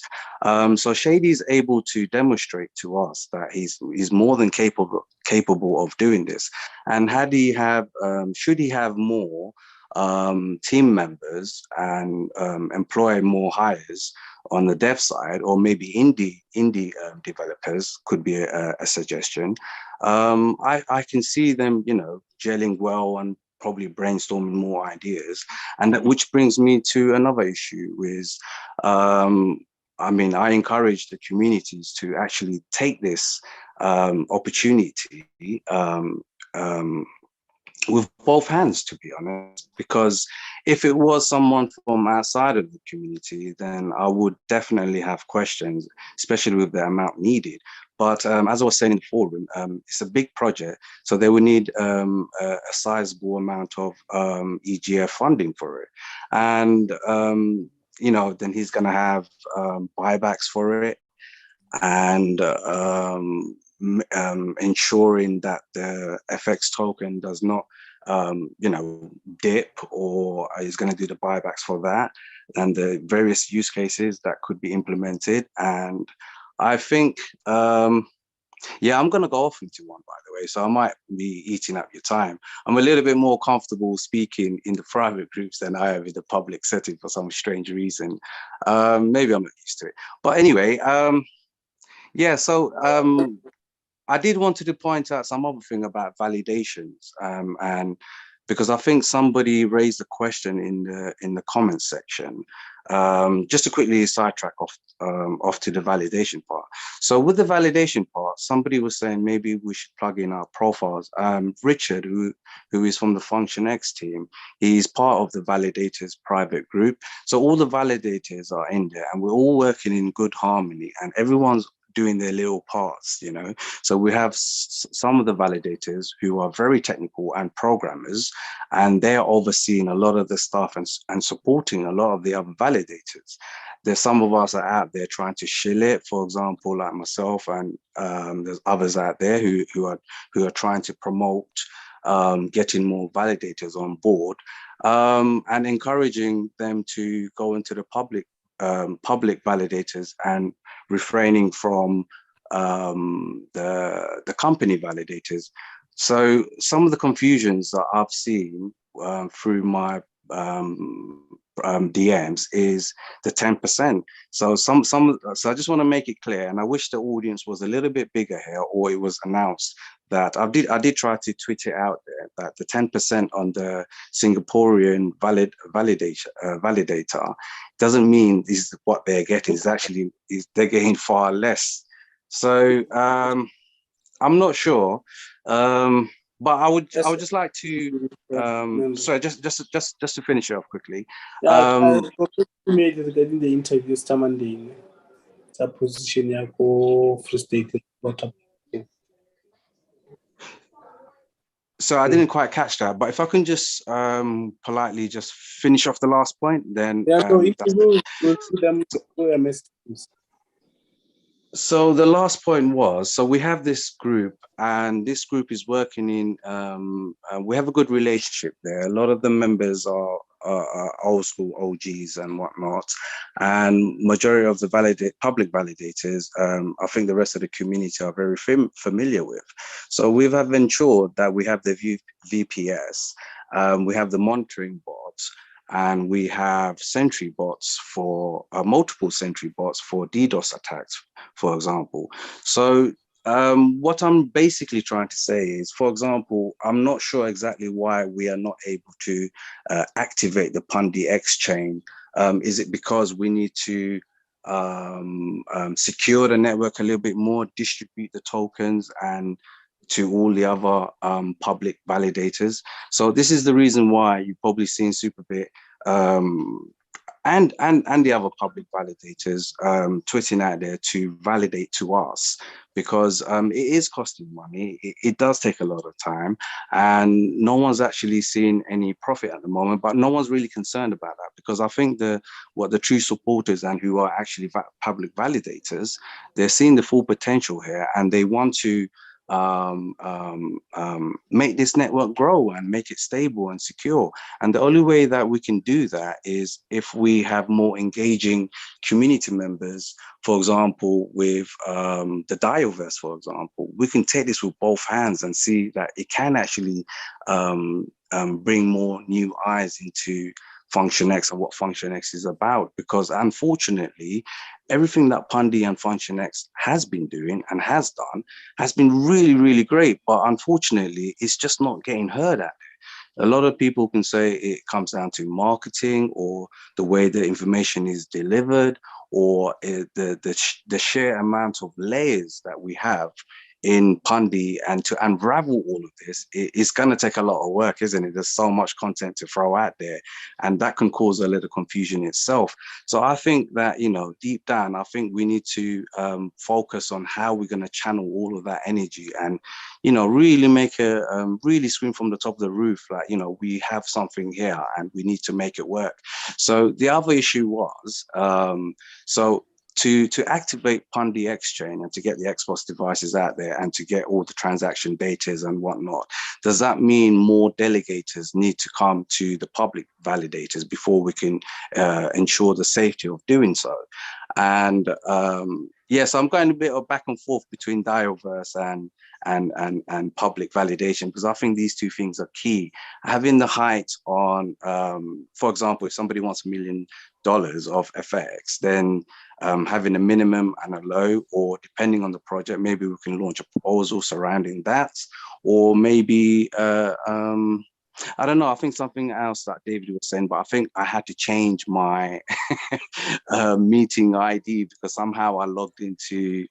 So Shady is able to demonstrate to us that he's more than capable of doing this. And should he have more team members and employ more hires on the dev side, or maybe indie developers could be a suggestion. I can see them, gelling well and probably brainstorming more ideas. And which brings me to another issue is, I encourage the communities to actually take this opportunity with both hands, to be honest, because if it was someone from outside of the community, then I would definitely have questions, especially with the amount needed. But as I was saying in the forum, it's a big project, so they would need a sizable amount of EGF funding for it. And, then he's going to have buybacks for it, and ensuring that the FX token does not, dip, or is going to do the buybacks for that, and the various use cases that could be implemented. And I think, I'm going to go off into one, by the way, so I might be eating up your time. I'm a little bit more comfortable speaking in the private groups than I am in the public setting for some strange reason. Maybe I'm not used to it. But anyway, I did want to point out some other thing about validations, and because I think somebody raised a question in the comments section. Just to quickly sidetrack off to the validation part. So with the validation part, somebody was saying maybe we should plug in our profiles. Richard, who is from the FunctionX team, he's part of the validators private group. So all the validators are in there, and we're all working in good harmony, and everyone's doing their little parts, So we have some of the validators who are very technical and programmers, and they're overseeing a lot of the stuff and supporting a lot of the other validators. There's some of us are out there trying to shill it, for example, like myself, and there's others out there who are trying to promote getting more validators on board, and encouraging them to go into the public validators and refraining from the company validators. So some of the confusions that I've seen through my DMs is the 10%. So so I just want to make it clear, and I wish the audience was a little bit bigger here, or it was announced that I did try to tweet it out there, that the 10% on the Singaporean validator doesn't mean this is what they're getting. It's actually they're getting far less. So I'm not sure, but I would just like to sorry, just to finish it off quickly. Regarding the interview, Stamandine, position yako frustrated. So I didn't quite catch that, but if I can just politely just finish off the last point, then so the last point was, so we have this group, and this group is working in, we have a good relationship there. A lot of the members are old school OGs and whatnot, and majority of the public validators, I think the rest of the community are very familiar with. So we have ensured that we have the VPS, we have the monitoring bots, and we have sentry bots for multiple sentry bots for DDoS attacks, for example. So what I'm basically trying to say is, for example, I'm not sure exactly why we are not able to activate the Pundi X chain. Is it because we need to secure the network a little bit more, distribute the tokens, and to all the other public validators. So this is the reason why you've probably seen Superbit and the other public validators tweeting out there to validate to us, because it is costing money. It does take a lot of time, and no one's actually seen any profit at the moment, but no one's really concerned about that, because I think what the true supporters and who are actually public validators, they're seeing the full potential here, and they want to make this network grow and make it stable and secure. And the only way that we can do that is if we have more engaging community members. For example, with the Dioverse, for example, we can take this with both hands and see that it can actually bring more new eyes into FunctionX and what FunctionX is about, because unfortunately, everything that Pundi and FunctionX has been doing and has done has been really, really great. But unfortunately, it's just not getting heard at. A lot of people can say it comes down to marketing or the way the information is delivered, or the sheer amount of layers that we have in Pundi, and to unravel all of this, it's going to take a lot of work, isn't it? There's so much content to throw out there, and that can cause a little confusion itself. So I think that, you know, deep down, I think we need to focus on how we're going to channel all of that energy and, you know, really make really scream from the top of the roof, like, you know, we have something here and we need to make it work. So the other issue was, to activate Pundi Exchange and to get the Xbox devices out there and to get all the transaction data and whatnot, does that mean more delegators need to come to the public validators before we can ensure the safety of doing so? And yes, I'm going a bit of back and forth between Dioverse and public validation, because I think these two things are key. Having the height on, for example, if somebody wants $1 million of FX, then having a minimum and a low, or depending on the project, maybe we can launch a proposal surrounding that, or maybe I don't know. I think something else that David was saying, but I think I had to change my meeting ID because somehow I logged into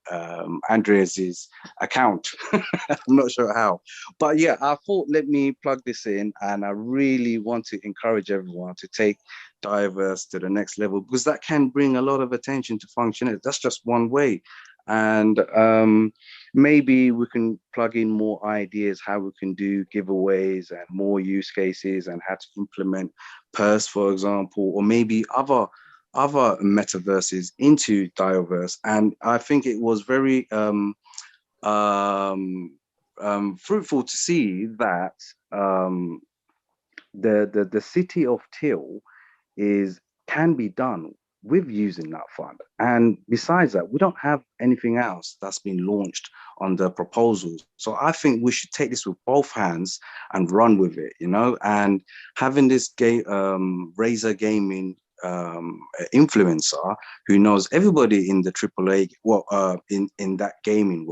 Andreas's account. I'm not sure how, but yeah, I thought, let me plug this in, and I really want to encourage everyone to take Dioverse to the next level, because that can bring a lot of attention to FunctionX. That's just one way. And maybe we can plug in more ideas how we can do giveaways and more use cases and how to implement Purse, for example, or maybe other metaverses into Dioverse. And I think it was very fruitful to see that the city of Till can be done with using that fund. And besides that, we don't have anything else that's been launched on the proposals. So I think we should take this with both hands and run with it, you know, and having this Razer Gaming influencer who knows everybody in the AAA, in that gaming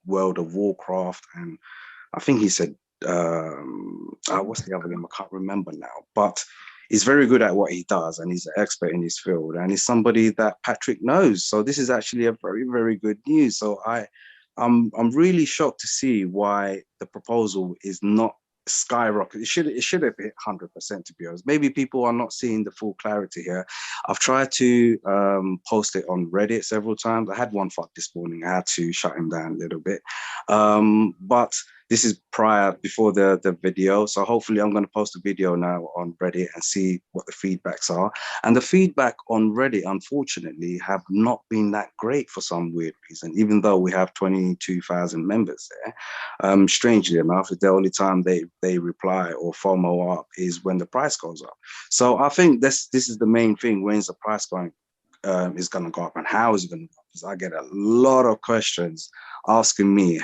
world of Warcraft, and I think he said, what's the other name? I can't remember now, but he's very good at what he does, and he's an expert in his field, and he's somebody that Patrick knows. So this is actually a very, very good news. So I'm really shocked to see why the proposal is not skyrocket. It should have hit 100%, to be honest. Maybe people are not seeing the full clarity here. I've tried to post it on Reddit several times. I had one fuck this morning. I had to shut him down a little bit. But this is before the video. So hopefully I'm going to post a video now on Reddit and see what the feedbacks are. And the feedback on Reddit, unfortunately, have not been that great for some weird reason, even though we have 22,000 members there. Strangely enough, the only time they reply or FOMO up is when the price goes up. So I think this is the main thing. When's the price is going to go up, and how is it going to go up? Because I get a lot of questions asking me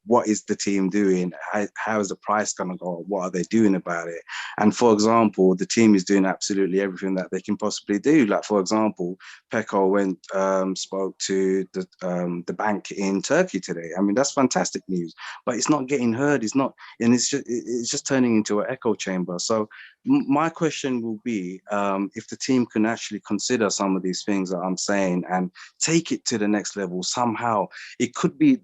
what is the team doing? How is the price going to go up? What are they doing about it? And for example, the team is doing absolutely everything that they can possibly do. Like, for example, Peko spoke to the bank in Turkey today. I mean, that's fantastic news, but it's not getting heard. It's not, and it's just turning into an echo chamber. So my question will be, if the team can actually consider some of these things that I'm saying and take it to the next level somehow. It could be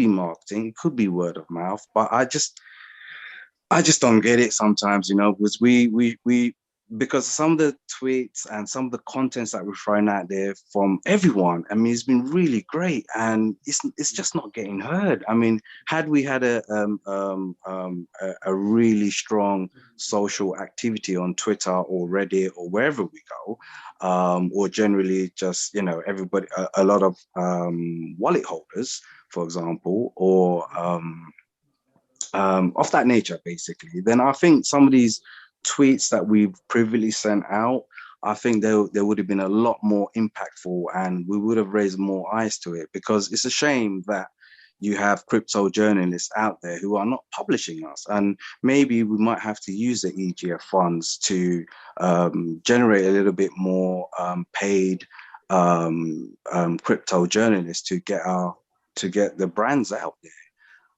marketing, it could be word of mouth, but I just don't get it sometimes, you know, because because some of the tweets and some of the contents that we're throwing out there from everyone, I mean, it's been really great, and it's just not getting heard. I mean, had we had a really strong social activity on Twitter or Reddit or wherever we go, or generally just, you know, everybody, a lot of wallet holders, for example, or of that nature, basically, then I think some of these tweets that we've previously sent out, I think there would have been a lot more impactful, and we would have raised more eyes to it, because it's a shame that you have crypto journalists out there who are not publishing us. And maybe we might have to use the EGF funds to generate a little bit more paid crypto journalists to get the brands out there.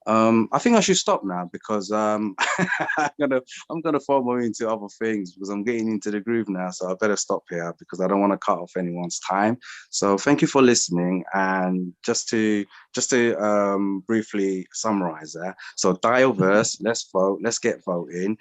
I think I should stop now, because I'm gonna fall more into other things, because I'm getting into the groove now. So I better stop here, because I don't want to cut off anyone's time. So thank you for listening. And just to briefly summarize that. So Dialverse, let's vote, let's get voting.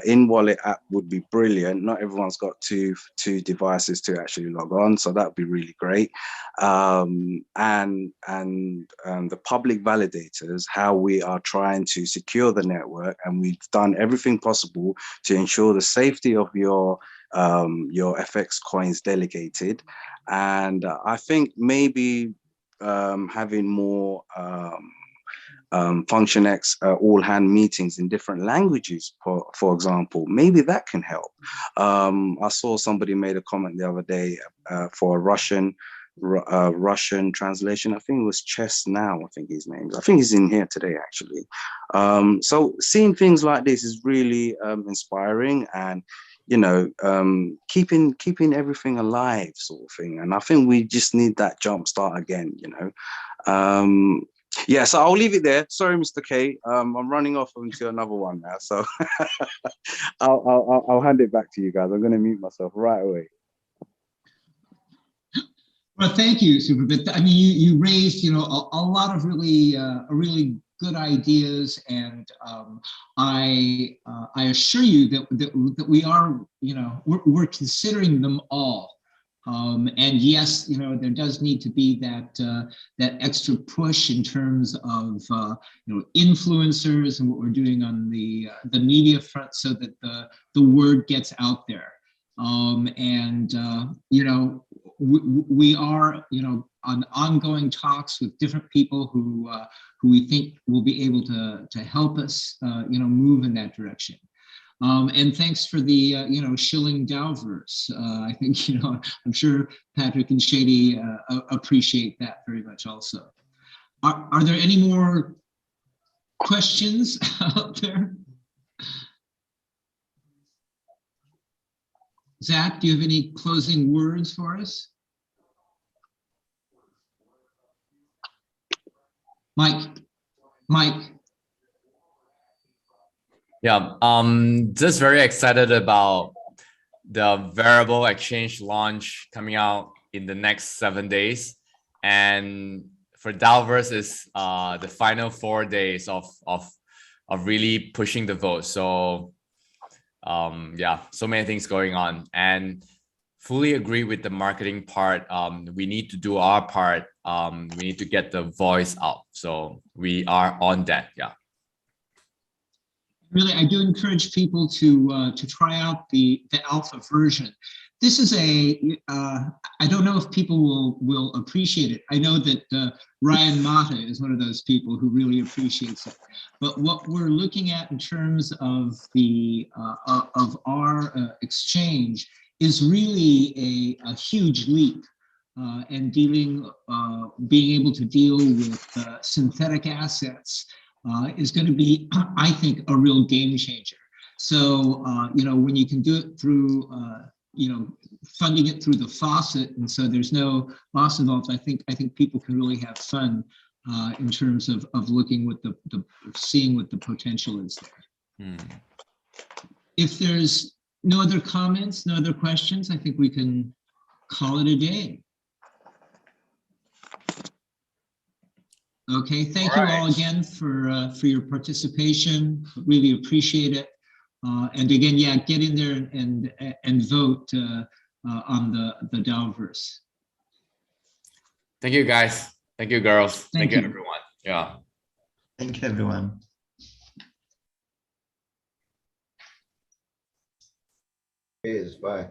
In wallet app would be brilliant. Not everyone's got two devices to actually log on, so that would be really great. And the public validators, how we are trying to secure the network, and we've done everything possible to ensure the safety of your FX coins delegated. And I think maybe having more FunctionX all-hand meetings in different languages, for example, maybe that can help. I saw somebody made a comment the other day for a Russian translation. I think it was Chess Now, I think his name. I think he's in here today, actually. So seeing things like this is really inspiring, and, you know, keeping everything alive, sort of thing. And I think we just need that jump start again, you know. Yeah, so I'll leave it there. Sorry, Mr. K. I'm running off into another one now, so I'll hand it back to you guys. I'm going to mute myself right away. Well, thank you, Superbit. I mean, you raised, you know, a lot of really good ideas, and I assure you that we are, you know, we're considering them all. And yes, you know, there does need to be that extra push in terms of you know, influencers and what we're doing on the media front, so that the word gets out there. And you know, we are, you know, on ongoing talks with different people who we think will be able to help us, you know, move in that direction. And thanks for the, you know, shilling Dowverse. I think, you know, I'm sure Patrick and Shady appreciate that very much also. Are there any more questions out there? Zach, do you have any closing words for us? Mike. Yeah, just very excited about the variable exchange launch coming out in the next 7 days. And for Dowverse is the final 4 days of really pushing the vote. So yeah, so many things going on, and fully agree with the marketing part. We need to do our part. We need to get the voice out. So we are on that. Yeah. Really, I do encourage people to try out the alpha version. This is I don't know if people will appreciate it. I know that Ryan Mata is one of those people who really appreciates it. But what we're looking at in terms of of our exchange is really a huge leap, and being able to deal with synthetic assets is going to be, I think, a real game changer. So, you know, when you can do it through, you know, funding it through the faucet, and so there's no loss involved, I think people can really have fun in terms of looking what seeing what the potential is there. If there's no other comments, no other questions, I think we can call it a day. Okay, thank you all again for your participation. Really appreciate it. And again, yeah, get in there and vote on the DAOverse. Thank you, guys. Thank you, girls. Thank you, you. everyone. Yeah. Thank you, everyone. Cheers, bye.